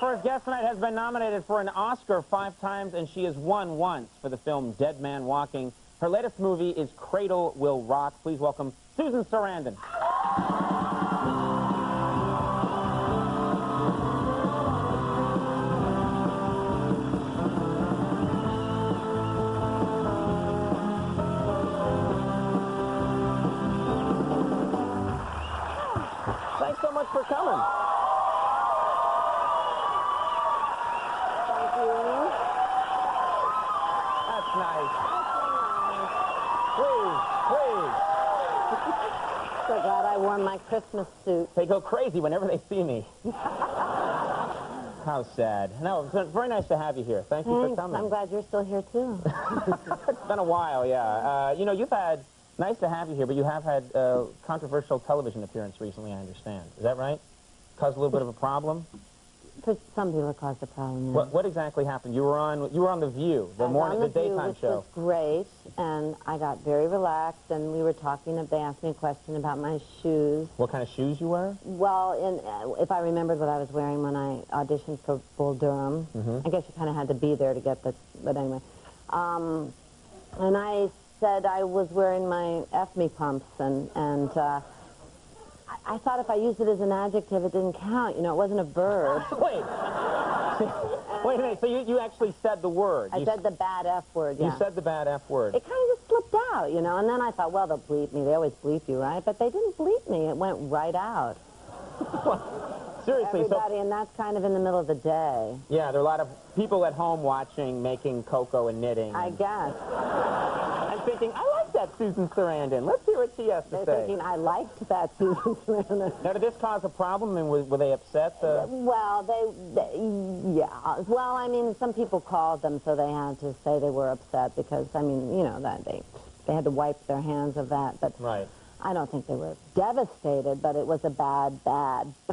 first guest tonight has been nominated for an Oscar 5 times, and she has won once for the film Dead Man Walking. Her latest movie is Cradle Will Rock. Please welcome Susan Sarandon. Thanks so much for coming. That's nice. Please. So glad I wore my Christmas suit. They go crazy whenever they see me. How sad. No, it's very nice to have you here. Thank you for coming. I'm glad you're still here, too. It's been a while, yeah. You know, nice to have you here, but you have had a controversial television appearance recently, I understand. Is that right? Caused a little bit of a problem? For some people, it caused a problem. Yeah. What exactly happened? You were on The View, the daytime show. Which was great, and I got very relaxed, and we were talking. They asked me a question about my shoes. What kind of shoes you wear? Well, if I remembered what I was wearing when I auditioned for Bull Durham, I guess you kind of had to be there to get the. But anyway, and I said I was wearing my F-me pumps, and I thought if I used it as an adjective, it didn't count. You know, it wasn't a verb. Wait. Wait a minute. So you actually said the word. I said the bad F word, yeah. You said the bad F word. It kind of just slipped out, you know, and then I thought, well, they'll bleep me. They always bleep you, right? But they didn't bleep me. It went right out. Seriously. Everybody, and that's kind of in the middle of the day. Yeah, there are a lot of people at home watching, making cocoa and knitting. I guess. I'm thinking, I like that Susan Sarandon. Let's hear what she has to say. They're thinking, I liked that Susan Sarandon. Now, did this cause a problem, and were they upset? Well, yeah. Well, I mean, some people called them, so they had to say they were upset because, I mean, you know, that they had to wipe their hands of that. But right. I don't think they were devastated, but it was a bad.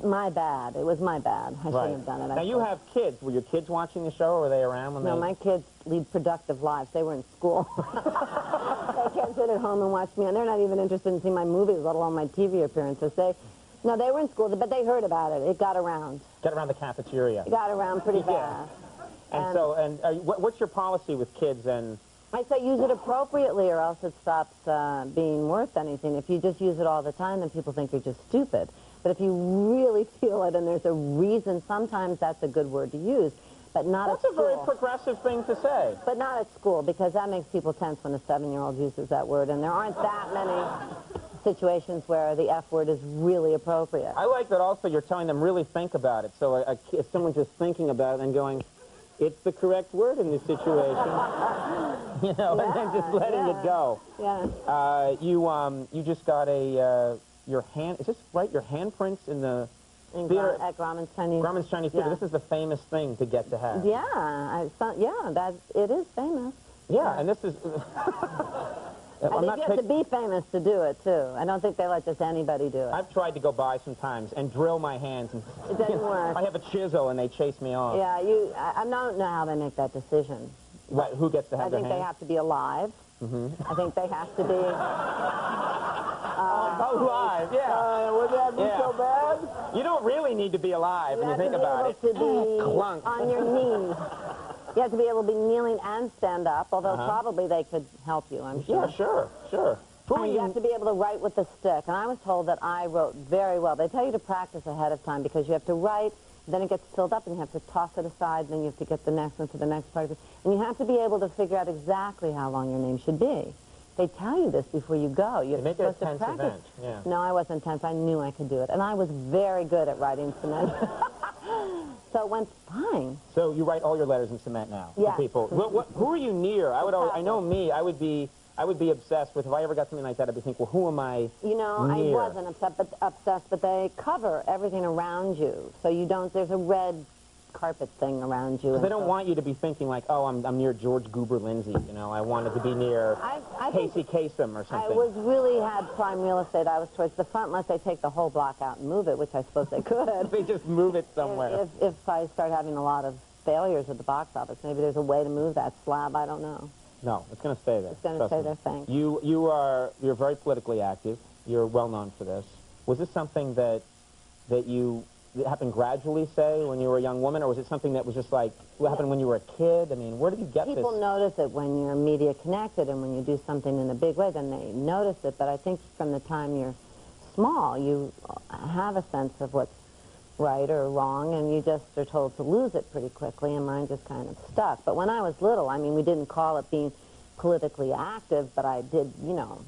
My bad. It was my bad. I shouldn't have done it. Now, you have kids. Were your kids watching the show, or were they around when No, my kids lead productive lives. They were in school. They can't sit at home and watch me, and they're not even interested in seeing my movies, let alone my TV appearances. They were in school, but they heard about it. It got around. Got around the cafeteria. It got around pretty fast. And what's your policy with kids and... I say use it appropriately or else it stops being worth anything. If you just use it all the time, then people think you're just stupid. But if you really feel it and there's a reason, sometimes that's a good word to use, but not at school. That's a very progressive thing to say. But not at school, because that makes people tense when a 7-year-old uses that word, and there aren't that many situations where the F word is really appropriate. I like that also you're telling them really think about it. So if someone's just thinking about it and going, it's the correct word in this situation, you know, and then just letting it go. Yeah. You just got your hand, is this right, your handprints in the theater? At Grauman's Chinese. Grauman's Chinese Theater. Yeah. This is the famous thing to get to have. Yeah, it is famous. Yeah, and this is... I think you have to be famous to do it, too. I don't think they let just anybody do it. I've tried to go by sometimes and drill my hands. And, it doesn't work. I have a chisel and they chase me off. Yeah, I don't know how they make that decision. What, who gets to have the hand? I think they have to be alive. I think they have to be... alive, yeah. Would that be so bad? You don't really need to be alive when you think about it. You have to be Clunk. on your knees. You have to be able to be kneeling and stand up, although probably they could help you, I'm sure. Yeah, sure. And you have to be able to write with the stick. And I was told that I wrote very well. They tell you to practice ahead of time because you have to write, then it gets filled up, and you have to toss it aside, and then you have to get the next one to the next part of it. And you have to be able to figure out exactly how long your name should be. They tell you this before you go. You're make it a supposed tense to practice. event. Yeah. No, I wasn't tense. I knew I could do it. And I was very good at writing cement. So it went fine. So you write all your letters in cement now? Yeah. For people. Who are you near? I know me. I would be obsessed with, if I ever got something like that, I'd be thinking, well, who am I You know, near? I wasn't obsessed, but they cover everything around you. So you don't, there's a red carpet thing around you. They don't want you to be thinking like, oh, I'm near George Goober Lindsay, you know, I wanted to be near Casey Kasem or something. I had prime real estate. I was towards the front unless they take the whole block out and move it, which I suppose they could. They just move it somewhere. If I start having a lot of failures at the box office, maybe there's a way to move that slab, I don't know. No, it's going to stay there. It's going to stay there, thanks. You're very politically active. You're well known for this. Was this something that you it happened gradually, say, when you were a young woman, or was it something that was just like, what happened when you were a kid? I mean, where did you get this? People notice it when you're media connected, and when you do something in a big way, then they notice it. But I think from the time you're small, you have a sense of what's right or wrong, and you just are told to lose it pretty quickly, and mine just kind of stuck. But when I was little, I mean, we didn't call it being politically active, but I did, you know,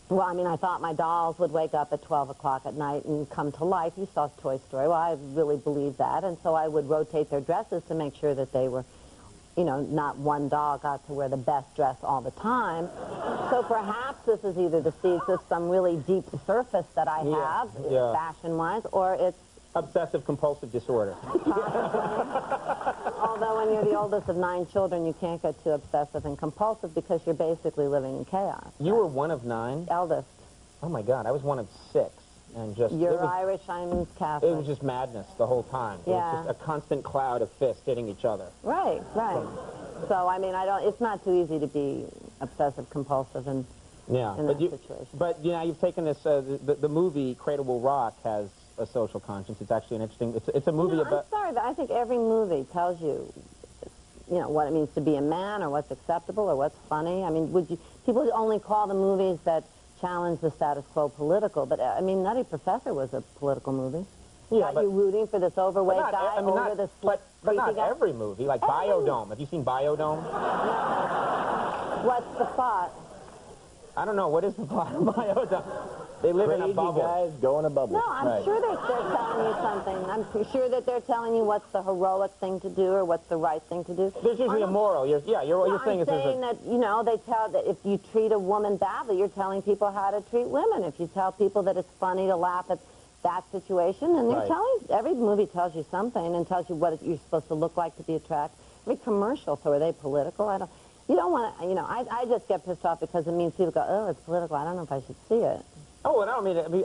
well, I mean, I thought my dolls would wake up at 12 o'clock at night and come to life. You saw Toy Story. Well, I really believed that, and so I would rotate their dresses to make sure that they were, you know, not one doll got to wear the best dress all the time. So perhaps this is either the seeds of some really deep surface that I have, fashion-wise, or it's obsessive-compulsive disorder. Although when you're the oldest of 9 children, you can't get too obsessive and compulsive because you're basically living in chaos. You were one of 9? Eldest. Oh, my God. I was one of 6. And just You're Irish, I'm Catholic. It was just madness the whole time. It was just a constant cloud of fists hitting each other. Right, right. So, I mean, it's not too easy to be obsessive-compulsive in that situation. But, you know, you've taken this, the movie Cradle Will Rock has a social conscience. It's actually an interesting, it's a movie about... I'm sorry, but I think every movie tells you, you know, what it means to be a man, or what's acceptable, or what's funny. I mean, people only call the movies that challenge the status quo political, but, I mean, Nutty Professor was a political movie. Yeah, but you rooting for this overweight guy over the slick, but not guy? every movie, like Biodome. Have you seen Biodome? No. What's the plot? I don't know. What is the plot of Biodome? They live in a bubble. Guys go in a bubble. No, I'm sure they're telling you something. I'm sure that they're telling you what's the heroic thing to do or what's the right thing to do. There's usually a moral. You're saying I'm saying that, you know, they tell that if you treat a woman badly, you're telling people how to treat women. If you tell people that it's funny to laugh at that situation, and they're telling, every movie tells you something and tells you what you're supposed to look like to be attractive. Every commercial, so are they political? You don't want to, you know, I just get pissed off because it means people go, oh, it's political. I don't know if I should see it. Oh, well,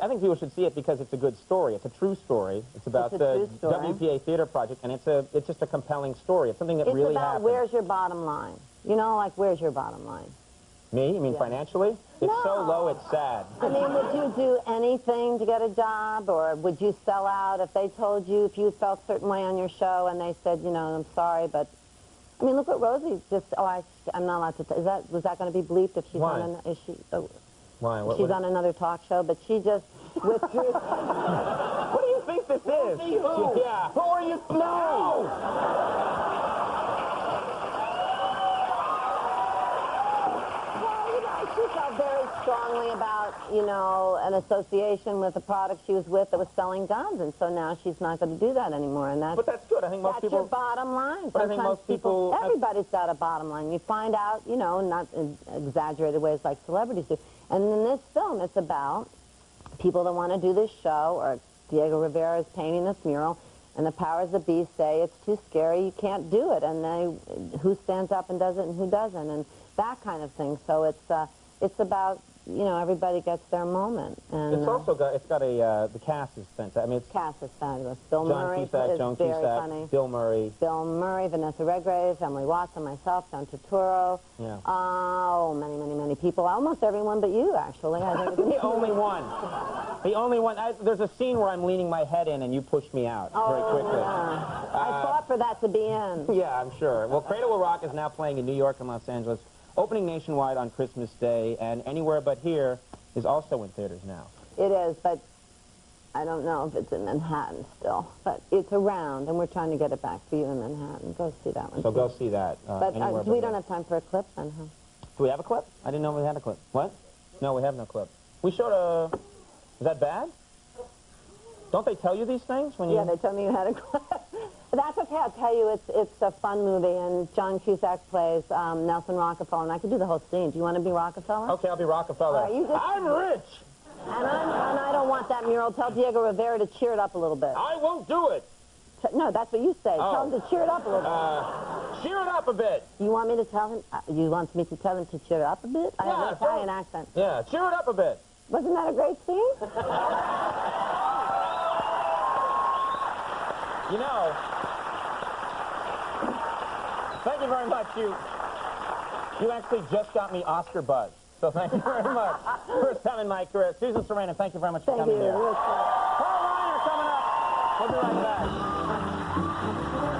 I think people should see it because it's a good story. It's a true story. It's about the WPA Theater Project, and it's just a compelling story. It's something that really happened. It's about where's your bottom line. You know, like, where's your bottom line? Me? You mean financially? It's so low, it's sad. I mean, would you do anything to get a job, or would you sell out if they told you, if you felt a certain way on your show, and they said, you know, I'm sorry, but... I mean, look what Rosie just... Oh, I'm not allowed to... was that going to be bleeped if she's on... Is she... Why? She's on another talk show, but she just withdrew. What do you think this is? Who? Yeah. Who are you? No! Well, you know, she felt very strongly about, you know, an association with a product she was with that was selling guns, and so now she's not going to do that anymore. And but that's good. I think most people... That's your bottom line. But I think most people... Everybody's got a bottom line. You find out, you know, not in exaggerated ways like celebrities do. And in this film, it's about people that want to do this show, or Diego Rivera is painting this mural, and the powers that be say it's too scary, you can't do it, and who stands up and does it and who doesn't, and that kind of thing. So it's about, you know, everybody gets their moment. And it's also got, the cast is fantastic. I mean, cast is fabulous. Bill Murray is very funny. Bill Murray, Vanessa Redgrave, Emily Watson, myself, John Turturro. Yeah. Oh, many people. Almost everyone but you, actually. I think the only one. The only one. There's a scene where I'm leaning my head in and you pushed me out very quickly. Yeah. I fought for that to be in. Yeah, I'm sure. Well, Cradle Will Rock is now playing in New York and Los Angeles, opening nationwide on Christmas Day, and Anywhere But Here is also in theaters now. It is, but I don't know if it's in Manhattan still. But it's around, and we're trying to get it back for you in Manhattan. Go see that one. So go see that. But we don't have time for a clip, then, huh? Do we have a clip? I didn't know we had a clip. What? No, we have no clip. We showed a... Is that bad? Don't they tell you these things when you... Yeah, they told me you had a clip. But that's okay, I'll tell you, it's a fun movie, and John Cusack plays Nelson Rockefeller, and I could do the whole scene. Do you want to be Rockefeller? Okay, I'll be Rockefeller. I'm rich! And I don't want that mural. Tell Diego Rivera to cheer it up a little bit. I won't do it! No, that's what you say. Oh. Tell him to cheer it up a little bit. Cheer it up a bit! You want me to tell him? You want me to tell him to cheer it up a bit? I have an Italian accent. Yeah, cheer it up a bit. Wasn't that a great scene? You know... Thank you very much. You actually just got me Oscar buzz. So thank you very much. First time in my career. Susan Sarandon, thank you very much for coming here. Paul Reiner coming up. We'll be right back.